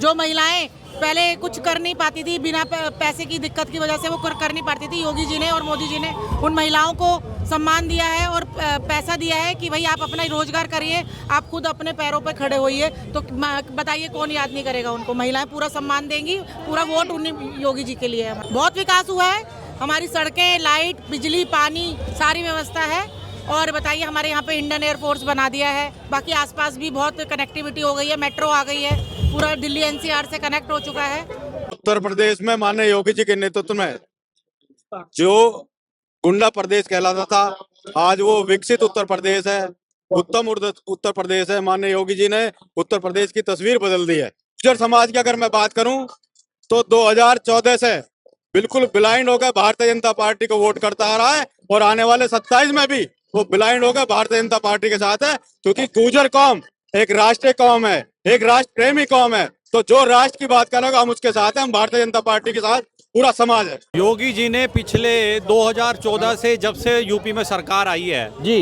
जो महिलाएं पहले कुछ कर नहीं पाती थी, बिना पैसे की दिक्कत की वजह से वो कर नहीं पाती थी, योगी जी ने और मोदी जी ने उन महिलाओं को सम्मान दिया है और पैसा दिया है कि भाई आप अपना रोजगार करिए, आप खुद अपने पैरों पर खड़े होइए। तो बताइए कौन याद नहीं करेगा उनको। महिलाएं पूरा सम्मान देंगी, पूरा वोट उन्हीं योगी जी के लिए है। बहुत विकास हुआ है, हमारी सड़कें, लाइट, बिजली, पानी, सारी व्यवस्था है। और बताइए हमारे यहाँ पे इंडियन एयरफोर्स बना दिया है, बाकी आसपास भी बहुत कनेक्टिविटी हो गई है, मेट्रो आ गई है, पूरा दिल्ली एनसीआर से कनेक्ट हो चुका है। उत्तर प्रदेश में माननीय योगी जी के नेतृत्व में जो गुंडा प्रदेश कहलाता था, आज वो विकसित उत्तर प्रदेश है, उत्तम उत्तर प्रदेश है। माननीय योगी जी ने उत्तर प्रदेश की तस्वीर बदल दी है। गुर्जर समाज की अगर मैं बात करूं तो 2014 से बिल्कुल ब्लाइंड होकर भारतीय जनता पार्टी को वोट करता आ रहा है और आने वाले 27 में भी वो ब्लाइंड होकर भारतीय जनता पार्टी के साथ है, क्योंकि गुर्जर कौम एक राष्ट्रीय कौम है, एक राष्ट्र प्रेमी कौम है। तो जो राष्ट्र की बात करेगा हम उसके साथ हैं, हम भारतीय जनता पार्टी के साथ पूरा समाज है। योगी जी ने पिछले 2014 से जब से यूपी में सरकार आई है जी,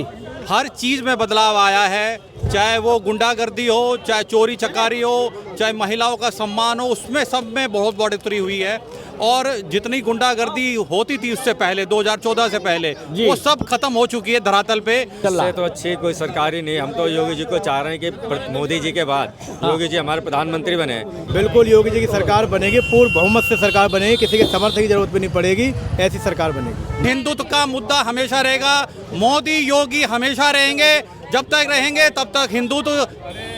हर चीज में बदलाव आया है, चाहे वो गुंडागर्दी हो, चाहे चोरी चकारी हो, चाहे महिलाओं का सम्मान हो, उसमें सब में बहुत बढ़ोतरी हुई है। और जितनी गुंडागर्दी होती थी उससे पहले 2014 से पहले वो सब खत्म हो चुकी है धरातल पे। इससे तो अच्छी कोई सरकार ही नहीं। हम तो योगी जी को चाह रहे हैं कि मोदी जी के बाद योगी जी हमारे प्रधानमंत्री बने। बिल्कुल योगी जी की सरकार बनेगी, पूर्ण बहुमत से सरकार बनेगी, किसी के समर्थन की जरूरत भी नहीं पड़ेगी, ऐसी सरकार बनेगी। हिंदुत्व का मुद्दा हमेशा रहेगा, मोदी योगी हमेशा रहेंगे, जब तक रहेंगे तब तक हिंदुत्व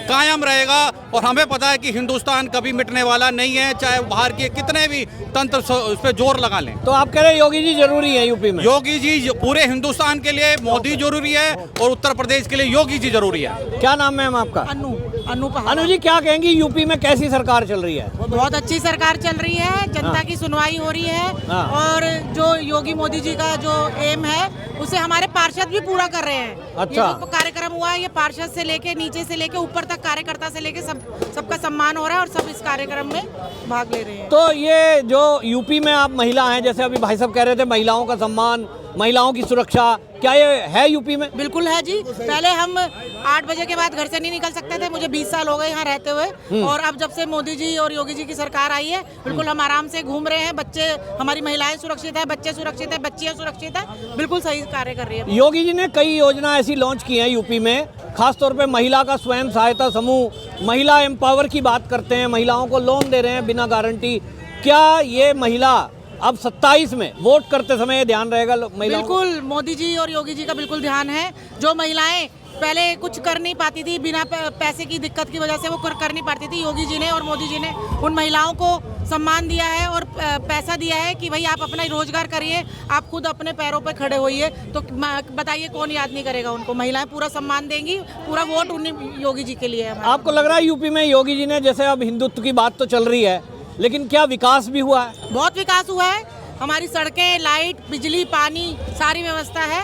कायम रहेगा। और हमें पता है कि हिंदुस्तान कभी मिटने वाला नहीं है, चाहे बाहर के कितने भी तंत्र उस पर जोर लगा लें। तो आप कह रहे हैं योगी जी जरूरी है यूपी में? योगी जी पूरे हिंदुस्तान के लिए मोदी जरूरी है और उत्तर प्रदेश के लिए योगी जी जरूरी है। क्या नाम है मैम आपका? अनु जी, क्या कहेंगी यूपी में कैसी सरकार चल रही है? बहुत अच्छी सरकार चल रही है, जनता की सुनवाई हो रही है। और जो योगी मोदी जी का जो एम है उसे हमारे पार्षद भी पूरा कर रहे हैं। अच्छा। ये जो कार्यक्रम हुआ है ये पार्षद से लेके नीचे से लेके ऊपर तक, कार्यकर्ता से लेके सबका सम्मान हो रहा है और सब इस कार्यक्रम में भाग ले रहे हैं। तो ये जो यूपी में आप महिला हैं, जैसे अभी भाई साहब कह रहे थे महिलाओं का सम्मान, महिलाओं की सुरक्षा, क्या ये है यूपी में? बिल्कुल है जी। पहले हम 8 बजे के बाद घर से नहीं निकल सकते थे, मुझे 20 साल हो गए यहाँ रहते हुए। और अब जब से मोदी जी और योगी जी की सरकार आई है, बिल्कुल हम आराम से घूम रहे हैं। बच्चे, हमारी महिलाएं सुरक्षित है, बच्चे सुरक्षित है, बच्चियां सुरक्षित है, बिल्कुल सही कार्य कर रही है। योगी जी ने कई योजना ऐसी लॉन्च की हैं यूपी में, खासतौर पे महिला का स्वयं सहायता समूह, महिला एम्पावर की बात करते हैं, महिलाओं को लोन दे रहे हैं बिना गारंटी। क्या ये महिला अब 27 में वोट करते समय ध्यान रहेगा महिलाओं? बिल्कुल, मोदी जी और योगी जी का बिल्कुल ध्यान है। जो महिलाएं पहले कुछ कर नहीं पाती थी, बिना पैसे की दिक्कत की वजह से वो कर नहीं पाती थी, योगी जी ने और मोदी जी ने उन महिलाओं को सम्मान दिया है और पैसा दिया है कि भाई आप अपना रोजगार करिए, आप खुद अपने पैरों पर खड़े होइए। तो बताइए कौन याद नहीं करेगा उनको। महिलाएं पूरा सम्मान देंगी, पूरा वोट उन्हीं योगी जी के लिए है। आपको लग रहा है यूपी में योगी जी ने, जैसे अब हिंदुत्व की बात तो चल रही है, लेकिन क्या विकास भी हुआ है? बहुत विकास हुआ है, हमारी सड़कें, लाइट, बिजली, पानी, सारी व्यवस्था है।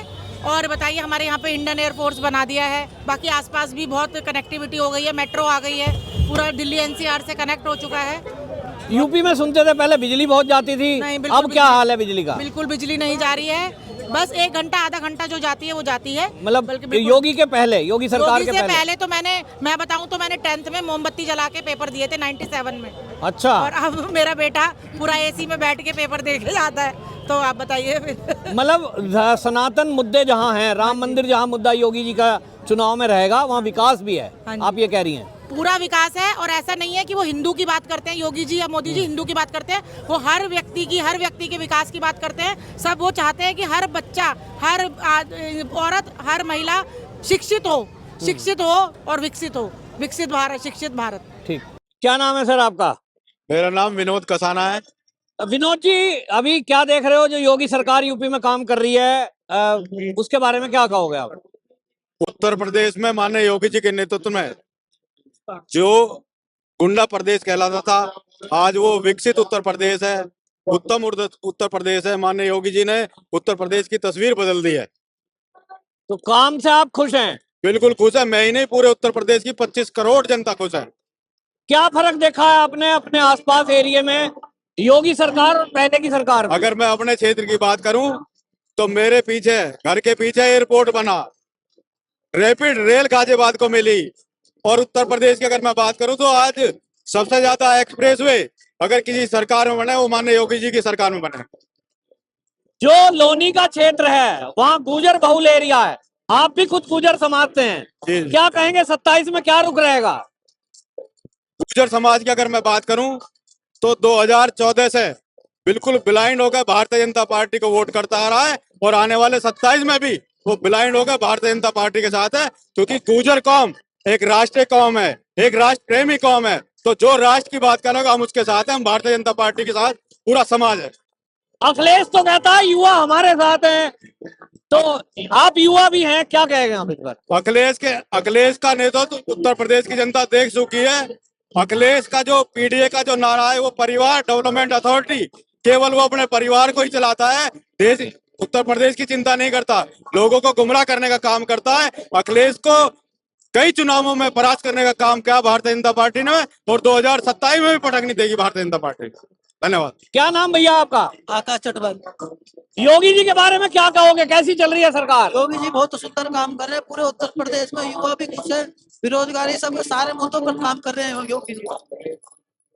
और बताइए हमारे यहाँ पे इंडियन एयरफोर्स बना दिया है, बाकी आसपास भी बहुत कनेक्टिविटी हो गई है, मेट्रो आ गई है, पूरा दिल्ली एनसीआर से कनेक्ट हो चुका है। यूपी में सुनते थे पहले बिजली बहुत जाती थी, अब क्या हाल है बिजली का? बिल्कुल बिजली नहीं जा रही है, बस 1 घंटा आधा घंटा जो जाती है वो जाती है। मतलब योगी के पहले, योगी सरकार के पहले तो मैं बताऊं तो मैंने 10th में मोमबत्ती जला के पेपर दिए थे 97 में। अच्छा। और अब मेरा बेटा पूरा एसी में बैठ के पेपर दे के जाता है। तो आप बताइए फिर। मतलब सनातन मुद्दे जहाँ हैं, राम मंदिर जहाँ मुद्दा योगी जी का चुनाव में रहेगा, वहाँ विकास भी है, आप ये कह रही हैं? पूरा विकास है। और ऐसा नहीं है कि वो हिंदू की बात करते हैं, योगी जी या मोदी जी हिंदू की बात करते हैं, वो हर व्यक्ति के विकास की बात करते हैं। सब वो चाहते हैं कि हर बच्चा, हर औरत, हर महिला शिक्षित हो और विकसित हो। विकसित भारत, शिक्षित भारत। ठीक। क्या नाम है सर आपका? मेरा नाम विनोद कसाना है। विनोद जी, अभी क्या देख रहे हो जो योगी सरकार यूपी में काम कर रही है, उसके बारे में क्या कहोगे आप? उत्तर प्रदेश में माननीय योगी जी के नेतृत्व में जो गुंडा प्रदेश कहलाता था, आज वो विकसित उत्तर प्रदेश है, उत्तम उत्तर प्रदेश है। माननीय योगी जी ने उत्तर प्रदेश की तस्वीर बदल दी है। तो काम से आप खुश हैं? बिल्कुल खुश है, मैं ही नहीं, पूरे उत्तर प्रदेश की 25 करोड़ जनता खुश है। क्या फर्क देखा है आपने अपने आसपास एरिया में योगी सरकार और पहले की सरकार में? अगर मैं अपने क्षेत्र की बात करूं तो मेरे पीछे, घर के पीछे एयरपोर्ट बना, रैपिड रेल गाजियाबाद को मिली। और उत्तर प्रदेश की अगर मैं बात करूं तो आज सबसे ज्यादा एक्सप्रेस वे अगर किसी सरकार में बने वो माननीय योगी जी की सरकार में बने। जो लोनी का क्षेत्र है वहाँ गुर्जर बहुल एरिया है, आप भी खुद गुर्जर समाज से हैं, जी। क्या कहेंगे 27 में क्या रुख रहेगा? गुर्जर समाज की अगर मैं बात करूं तो 2014 से बिल्कुल ब्लाइंड होकर भारतीय जनता पार्टी को वोट करता आ रहा है और आने वाले 27 में भी वो ब्लाइंड होकर भारतीय जनता पार्टी के साथ है, क्योंकि गुर्जर कौम एक राष्ट्रीय कौम है, एक राष्ट्र प्रेमी कौम है। तो जो राष्ट्र की बात करेगा हम उसके साथ हैं, हम भारतीय जनता पार्टी के साथ पूरा समाज है। अखिलेश तो कहता है युवा हमारे साथ हैं, तो आप युवा भी हैं, क्या कहेंगे आप इस पर? अखिलेश का नेतृत्व उत्तर प्रदेश की जनता देख चुकी है। अखिलेश का जो पीडीए का जो नारा है वो परिवार डेवलपमेंट अथॉरिटी, केवल वो अपने परिवार को ही चलाता है, देश उत्तर प्रदेश की चिंता नहीं करता, लोगों को गुमराह करने का काम करता है। अखिलेश को कई चुनावों में परास्त करने का काम किया भारतीय जनता पार्टी ने और 2027 में भी पटक नहीं देगी भारतीय जनता पार्टी। धन्यवाद। क्या नाम भैया आपका? आकाश चटवाल। योगी जी के बारे में क्या कहोगे, कैसी चल रही है सरकार? योगी जी बहुत सुंदर काम कर रहे हैं, पूरे उत्तर प्रदेश में युवा भी खुश है, बेरोजगारी सब सारे मुद्दों पर काम कर रहे हैं योगी जी।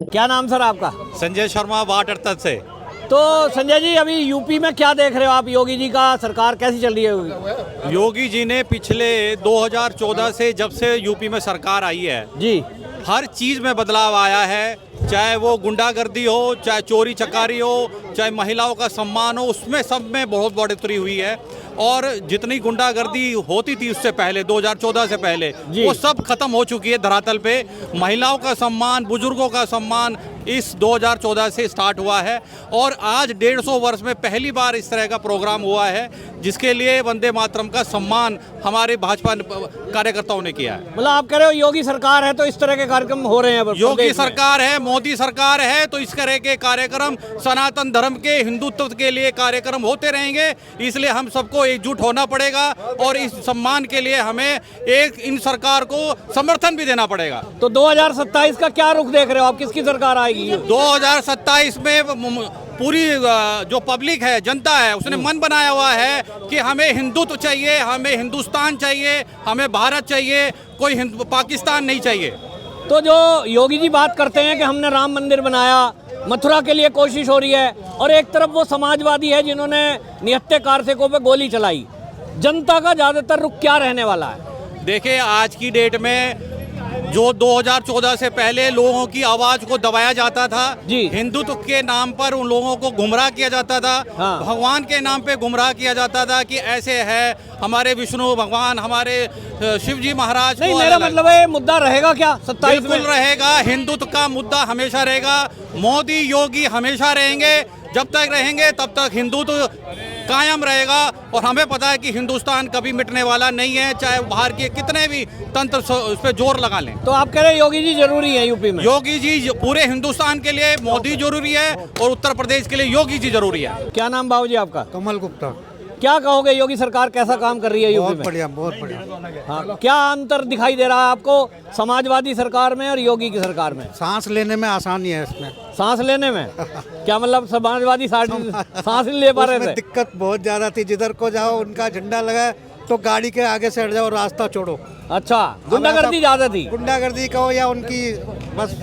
क्या नाम सर आपका? संजय शर्मा वाट अड़तल से। तो संजय जी अभी यूपी में क्या देख रहे हो आप, योगी जी का सरकार कैसी चल रही है? योगी जी ने पिछले 2014 से जब से यूपी में सरकार आई है जी, हर चीज में बदलाव आया है, चाहे वो गुंडागर्दी हो, चाहे चोरी चकारी हो, चाहे महिलाओं का सम्मान हो, उसमें सब में बहुत बढ़ोतरी हुई है। और जितनी गुंडागर्दी होती थी उससे पहले 2014 से पहले वो सब खत्म हो चुकी है धरातल पे। महिलाओं का सम्मान, बुजुर्गों का सम्मान इस 2014 से स्टार्ट हुआ है और आज 150 वर्ष में पहली बार इस तरह का प्रोग्राम हुआ है जिसके लिए वंदे मातरम का सम्मान हमारे भाजपा कार्यकर्ताओं ने किया है। मतलब आप कह रहे हो योगी सरकार है तो इस तरह के कार्यक्रम हो रहे हैं? योगी सरकार है, मोदी सरकार है तो इस तरह के कार्यक्रम सनातन धर्म के, हिंदुत्व के लिए कार्यक्रम होते रहेंगे। इसलिए हम सबको एकजुट होना पड़ेगा और इस सम्मान के लिए हमें इन सरकार को समर्थन भी देना पड़ेगा। तो 2027 का क्या रुख देख रहे हो आप, किसकी सरकार आएगी? 2027 में पूरी जो पब्लिक है, जनता है, उसने मन बनाया हुआ है कि हमें हिंदुत्व चाहिए, हमें हिंदुस्तान चाहिए, हमें भारत चाहिए, कोई पाकिस्तान नहीं चाहिए। तो जो योगी जी बात करते हैं कि हमने राम मंदिर बनाया, मथुरा के लिए कोशिश हो रही है, और एक तरफ वो समाजवादी है जिन्होंने निहत्थे कारसेकों पे गोली चलाई, जनता का ज्यादातर रुख क्या रहने वाला है? देखिए आज की डेट में जो 2014 से पहले लोगों की आवाज को दबाया जाता था, हिंदुत्व के नाम पर उन लोगों को गुमराह किया जाता था, भगवान के नाम पे गुमराह किया जाता था कि ऐसे है हमारे विष्णु भगवान, हमारे शिव जी महाराज। नहीं, मेरा मतलब है मुद्दा रहेगा क्या 27 में? बिल्कुल रहेगा, हिंदुत्व का मुद्दा हमेशा रहेगा। मोदी योगी हमेशा रहेंगे, जब तक रहेंगे तब तक हिंदुत्व कायम रहेगा और हमें पता है कि हिंदुस्तान कभी मिटने वाला नहीं है, चाहे बाहर के कितने भी तंत्र उस पर जोर लगा लें। तो आप कह रहे हैं योगी जी जरूरी है यूपी में? योगी जी पूरे हिंदुस्तान के लिए मोदी जरूरी है और उत्तर प्रदेश के लिए योगी जी जरूरी है। क्या नाम बाबूजी आपका? कमल गुप्ता। क्या कहोगे योगी सरकार कैसा काम कर रही है यूपी में? बहुत बढ़िया, बहुत बढ़िया। हाँ, क्या अंतर दिखाई दे रहा है आपको समाजवादी सरकार में और योगी की सरकार में? सांस लेने में आसानी है इसमें। सांस लेने में क्या मतलब? समाजवादी सांस नहीं ले पा रहे थे? दिक्कत बहुत ज्यादा थी, जिधर को जाओ उनका झंडा लगा तो गाड़ी के आगे से हट जाओ, रास्ता छोड़ो। अच्छा, गुंडागर्दी ज्यादा थी? गुंडागर्दी कहो या उनकी बस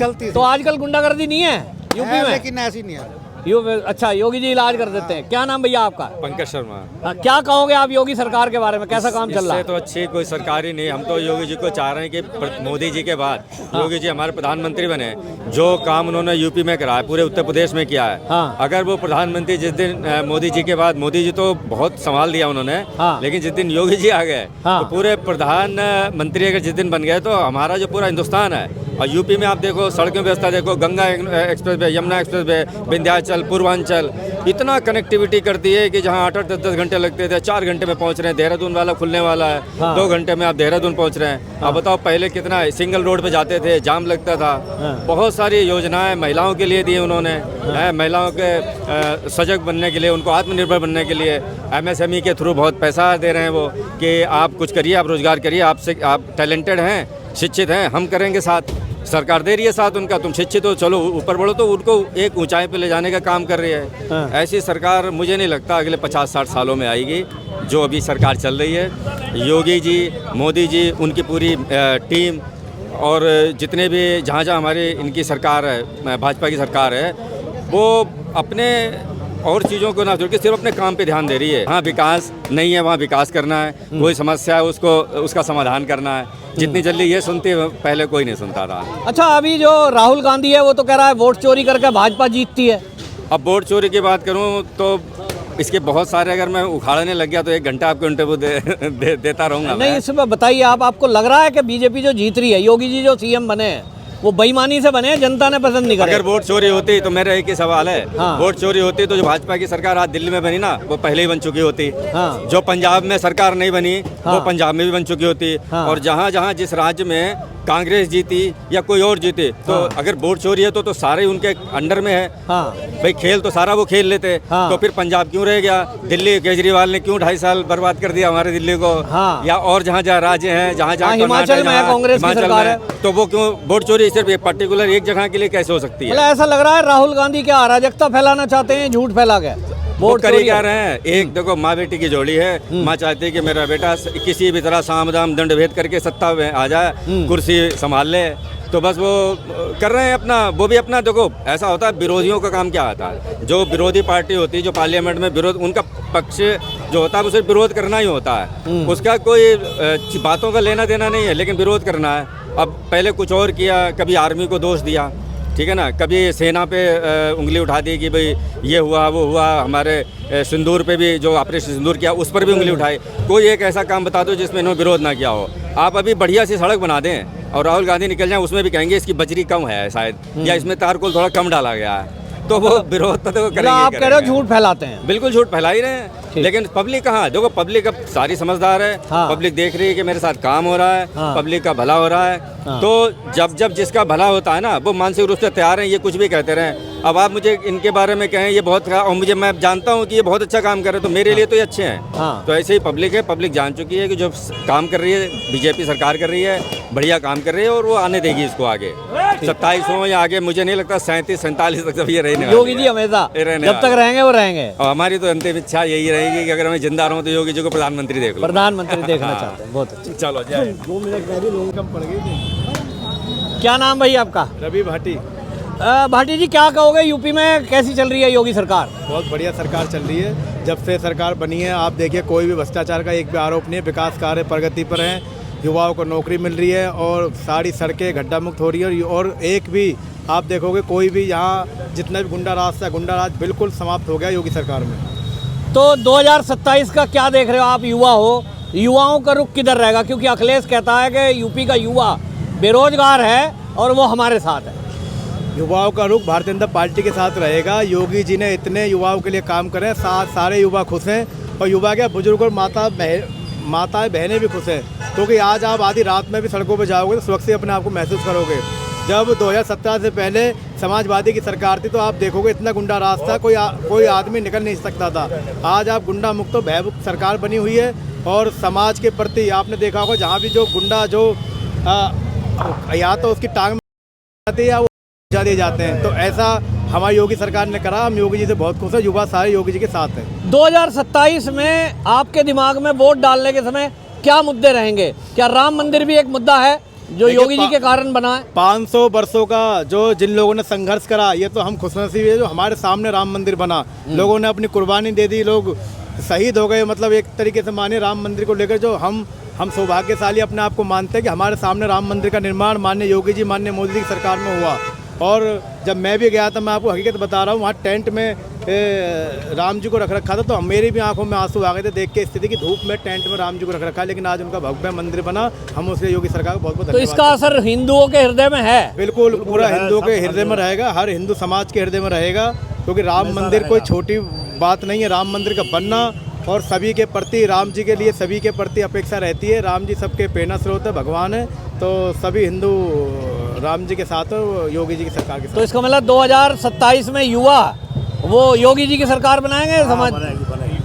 चलती थी। तो आजकल गुंडागर्दी नहीं है यूपी में? लेकिन ऐसी नहीं है। अच्छा, योगी जी इलाज कर देते हैं। क्या नाम भैया आपका? पंकज शर्मा। क्या कहोगे आप योगी सरकार के बारे में, कैसा काम चल रहा है? इससे तो अच्छी कोई सरकार ही नहीं। हम तो योगी जी को चाह रहे हैं कि मोदी जी के बाद योगी जी हमारे प्रधानमंत्री बने। जो काम उन्होंने यूपी में करा है पूरे उत्तर प्रदेश में किया है। अगर वो प्रधानमंत्री जिस दिन मोदी जी के बाद, मोदी जी तो बहुत संभाल दिया उन्होंने, लेकिन जिस दिन योगी जी आ गए तो पूरे प्रधानमंत्री अगर जिस दिन बन गए तो हमारा जो पूरा हिंदुस्तान है, और यूपी में आप देखो सड़कों व्यवस्था देखो, Ganga express way, Yamuna express way, Vindhyachal, Purvanchal, इतना कनेक्टिविटी करती है कि जहाँ 8-8, 10-10 घंटे लगते थे 4 घंटे में पहुँच रहे हैं। देहरादून वाला खुलने वाला है, 2 घंटे में आप देहरादून पहुँच रहे हैं। आप बताओ पहले कितना सिंगल रोड पे जाते थे, जाम लगता था। बहुत सारी योजनाएं महिलाओं के लिए दी उन्होंने, महिलाओं के सजग बनने के लिए, उनको आत्मनिर्भर बनने के लिए MSME के थ्रू बहुत पैसा दे रहे हैं वो कि आप कुछ करिए, आप रोजगार करिए, आप टैलेंटेड हैं, शिक्षित हैं, हम करेंगे साथ। सरकार दे रही है साथ उनका, तुम शिक्षित हो, चलो ऊपर बढ़ो, तो उनको एक ऊंचाई पे ले जाने का काम कर रही है। ऐसी सरकार मुझे नहीं लगता अगले 50-60 सालों में आएगी जो अभी सरकार चल रही है। योगी जी, मोदी जी, उनकी पूरी टीम और जितने भी जहाँ जहाँ हमारी इनकी सरकार है, भाजपा की सरकार है, वो अपने और चीज़ों को ना छोड़ के सिर्फ अपने काम पे ध्यान दे रही है। हाँ, विकास नहीं है, वहाँ विकास करना है, कोई समस्या है उसको उसका समाधान करना है। जितनी जल्दी ये सुनती है, पहले कोई नहीं सुनता था। अच्छा, अभी जो राहुल गांधी है वो तो कह रहा है वोट चोरी करके भाजपा जीतती है। अब वोट चोरी की बात करूँ तो इसके बहुत सारे, अगर मैं उखाड़ने लग गया तो 1 घंटा आपको इंटरव्यू देता रहूँगा। नहीं, इसमें बताइए आपको लग रहा है कि बीजेपी जो जीत रही है, योगी जी जो सीएम बने हैं, वो बेईमानी से बने हैं, जनता ने पसंद नहीं करा। अगर वोट चोरी होती तो मेरा एक ही सवाल है, हाँ। वोट चोरी होती तो जो भाजपा की सरकार आज दिल्ली में बनी ना, वो पहले ही बन चुकी होती। हाँ। जो पंजाब में सरकार नहीं बनी, हाँ। वो पंजाब में भी बन चुकी होती। हाँ। और जहाँ जहाँ जिस राज्य में कांग्रेस जीती या कोई और जीते, तो हाँ। अगर वोट चोरी है तो सारे उनके अंडर में है। हाँ। भाई खेल तो सारा वो खेल लेते। हाँ। तो फिर पंजाब क्यों रह गया? दिल्ली केजरीवाल ने क्यों 2.5 साल बर्बाद कर दिया हमारे दिल्ली को? हाँ। या और जहाँ जहाँ राज्य हैं, जहाँ जहाँ हिमाचल में है, कांग्रेस की सरकार है, तो वो क्यों वोट चोरी सिर्फ एक पर्टिकुलर एक जगह के लिए कैसे हो सकती है? मतलब ऐसा लग रहा है राहुल गांधी क्या अराजकता फैलाना चाहते हैं, झूठ फैला गया। वो कर ही क्या रहे हैं? एक देखो, माँ बेटी की जोड़ी है। माँ चाहती है कि मेरा बेटा किसी भी तरह साम दाम दंड भेद करके सत्ता में आ जाए, कुर्सी संभाल ले, तो बस वो कर रहे हैं अपना। वो भी अपना, देखो ऐसा होता है, विरोधियों का काम क्या होता है? जो विरोधी पार्टी होती है, जो पार्लियामेंट में विरोध, उनका पक्ष जो होता है उसे विरोध करना ही होता है। उसका कोई बातों का लेना देना नहीं है, लेकिन विरोध करना है। अब पहले कुछ और किया, कभी आर्मी को दोष दिया, ठीक है ना, कभी सेना पे उंगली उठा दी कि भाई ये हुआ वो हुआ, हमारे सिंदूर पे भी जो ऑपरेशन सिंदूर किया उस पर भी उंगली उठाई। कोई एक ऐसा काम बता दो जिसमें इन्होंने विरोध ना किया हो। आप अभी बढ़िया सी सड़क बना दें और राहुल गांधी निकल जाए, उसमें भी कहेंगे इसकी बजरी कम है शायद, या इसमें तारकोल थोड़ा कम डाला गया है, तो वो विरोध तो करेंगे। आप कह रहे हो झूठ फैलाते हैं? बिल्कुल झूठ फैला ही रहे हैं, लेकिन पब्लिक कहाँ? देखो पब्लिक अब सारी समझदार है। हाँ। पब्लिक देख रही है कि मेरे साथ काम हो रहा है। हाँ। पब्लिक का भला हो रहा है। हाँ। तो जब जिसका भला होता है ना, वो मानसिक रूप से तैयार है, ये कुछ भी कहते रहें। अब आप मुझे इनके बारे में कहें ये बहुत, और मुझे, मैं जानता हूँ कि ये बहुत अच्छा काम कर रहे हैं, तो मेरे लिए तो ये अच्छे हैं। हाँ। तो ऐसे ही पब्लिक है, पब्लिक जान चुकी है कि जो काम कर रही है बीजेपी सरकार कर रही है, बढ़िया काम कर रही है, और वो आने देगी इसको आगे। 27 हो या आगे, मुझे नहीं लगता 37-47 तक सब ये रहने वाले योगी जी हमेशा जब तक रहेंगे वो रहेंगे। और हमारी तो अंतिम इच्छा यही रहेगी कि अगर हमें जिंदा रहूं तो योगी जी को प्रधानमंत्री देख लो। प्रधानमंत्री देखना चाहते हैं, बहुत अच्छा। चलो जय। 2 मिनट पहले लोग कम पड़ गई। क्या नाम भाई आपका? रवि भाटी। भाटी जी, क्या कहोगे, यूपी में कैसी चल रही है योगी सरकार? बहुत बढ़िया सरकार चल रही है। जब से सरकार बनी है, आप देखिए कोई भी भ्रष्टाचार का एक भी आरोप नहीं है। विकास कार्य प्रगति पर हैं, युवाओं को नौकरी मिल रही है और सारी सड़कें गड्ढा मुक्त हो रही है। और एक भी आप देखोगे कोई भी यहाँ जितना भी गुंडा राज था, गुंडा राज बिल्कुल समाप्त हो गया योगी सरकार में। तो 2027 का क्या देख रहे हो आप? युवा हो, युवाओं का रुख किधर रहेगा? क्योंकि अखिलेश कहता है कि यूपी का युवा बेरोजगार है और वो हमारे साथ है। युवाओं का रुख भारतीय जनता पार्टी के साथ रहेगा। योगी जी ने इतने युवाओं के लिए काम करे हैं, सारे युवा खुश हैं। और युवा के बुजुर्ग और माताएं बहनें भी खुश हैं, क्योंकि आज आप आधी रात में भी सड़कों पर जाओगे तो सुरक्षित अपने आप को महसूस करोगे। जब 2017 से पहले समाजवादी की सरकार थी तो आप देखोगे इतना गुंडा राज था, कोई आदमी निकल नहीं सकता था। आज आप गुंडा मुक्त भयमुक्त सरकार बनी हुई है। और समाज के प्रति आपने देखा होगा, जहाँ भी जो गुंडा जो या तो उसकी टांग में जाती है या वो जा दिए जाते हैं, तो ऐसा हमारी योगी सरकार ने करा। हम योगी जी से बहुत खुश हैं, युवा सारे योगी जी के साथ हैं। 2027 में आपके दिमाग में वोट डालने के समय क्या मुद्दे रहेंगे? क्या राम मंदिर भी एक मुद्दा है जो योगी जी के कारण बना है? 500 वर्षों का जो जिन लोगों ने संघर्ष करा, ये तो हम खुशनसीब है जो हमारे सामने राम मंदिर बना। लोगों ने अपनी कुर्बानी दे दी, लोग शहीद हो गए। मतलब एक तरीके से माने राम मंदिर को लेकर जो हम सौभाग्यशाली अपने आप को मानते हैं कि हमारे सामने राम मंदिर का निर्माण माननीय योगी जी, माननीय मोदी जी की सरकार में हुआ। और जब मैं भी गया था, मैं आपको हकीकत बता रहा हूँ, वहाँ टेंट में राम जी को रख रखा था, तो मेरी भी आंखों में आंसू आ गए थे देख के स्थिति की। धूप में टेंट में राम जी को रख रखा है, लेकिन आज उनका भव्य मंदिर बना। हम उसके योगी सरकार को बहुत बहुत तो इसका असर हिंदुओं के हृदय में है? बिल्कुल, पूरा हिंदुओं के हृदय में रहेगा, हर हिंदू समाज के हृदय में रहेगा। क्योंकि राम मंदिर कोई छोटी बात नहीं है। राम मंदिर का बनना और सभी के प्रति, राम जी के लिए सभी के प्रति अपेक्षा रहती है। राम जी सबके प्रेरणा स्रोत है, भगवान है, तो सभी हिंदू राम जी के साथ है, योगी जी की सरकार के साथ। तो इसका मतलब 2027 में युवा वो योगी जी की सरकार बनाएंगे? समाज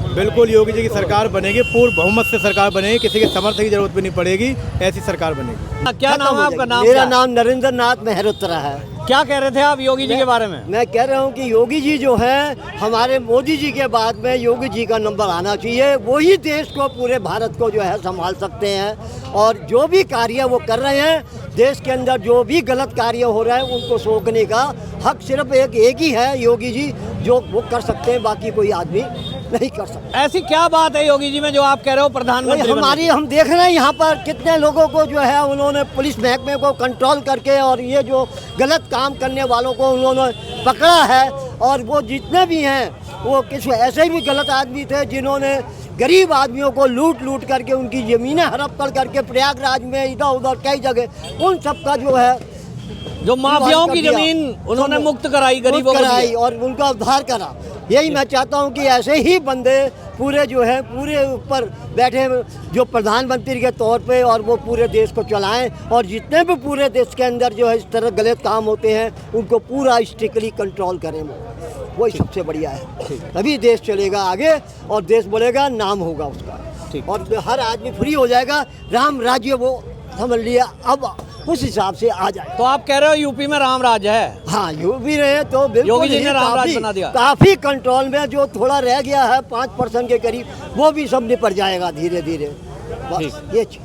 बिल्कुल योगी जी की सरकार बनेगी, पूर्ण बहुमत से सरकार बनेगी, किसी के समर्थन की जरूरत भी नहीं पड़ेगी, ऐसी सरकार बनेगी। क्या नाम है आपका? नाम मेरा नाम नरेंद्र नाथ मेहरोत्रा है। क्या कह रहे थे आप योगी जी के बारे में? मैं कह रहा हूँ कि योगी जी जो है हमारे मोदी जी के बाद में योगी जी का नंबर आना चाहिए। वही देश को, पूरे भारत को जो है संभाल सकते हैं और जो भी कार्य वो कर रहे हैं देश के अंदर जो भी गलत कार्य हो रहा है उनको रोकने का हक सिर्फ एक ही है योगी जी, जो वो कर सकते हैं, बाकी कोई आदमी नहीं कर सकता। ऐसी क्या बात है योगी जी में जो आप कह रहे हो प्रधानमंत्री हमारी हम देख रहे हैं यहाँ पर कितने लोगों को जो है उन्होंने पुलिस महकमे को कंट्रोल करके और ये जो गलत काम करने वालों को उन्होंने पकड़ा है। और वो जितने भी हैं वो कुछ ऐसे भी गलत आदमी थे जिन्होंने गरीब आदमियों को लूट करके उनकी ज़मीनें हड़प करके प्रयागराज में इधर उधर कई जगह उन सब का जो है जो माफियाओं की जमीन उन्होंने मुक्त कराई, गरीबों को कराई और उनका उद्धार करा। यही मैं चाहता हूं कि ऐसे ही बंदे पूरे जो है पूरे ऊपर बैठे जो प्रधानमंत्री के तौर पे और वो पूरे देश को चलाएं, और जितने भी पूरे देश के अंदर जो है इस तरह गलत काम होते हैं उनको पूरा स्ट्रिक्टली कंट्रोल करें। वही सबसे बढ़िया है, तभी देश चलेगा आगे और देश बोलेगा, नाम होगा उसका, और हर आदमी फ्री हो जाएगा। राम राज्य वो समझ लिया, अब उस हिसाब से आ जाए। तो आप कह रहे हो यूपी में राम राज है? हाँ, यूपी रहे तो बिल्कुल योगी जी ने राम राज बना दिया। काफी कंट्रोल में, जो थोड़ा रह गया है 5% के करीब वो भी सब निपट जाएगा धीरे धीरे। बस ये चीज।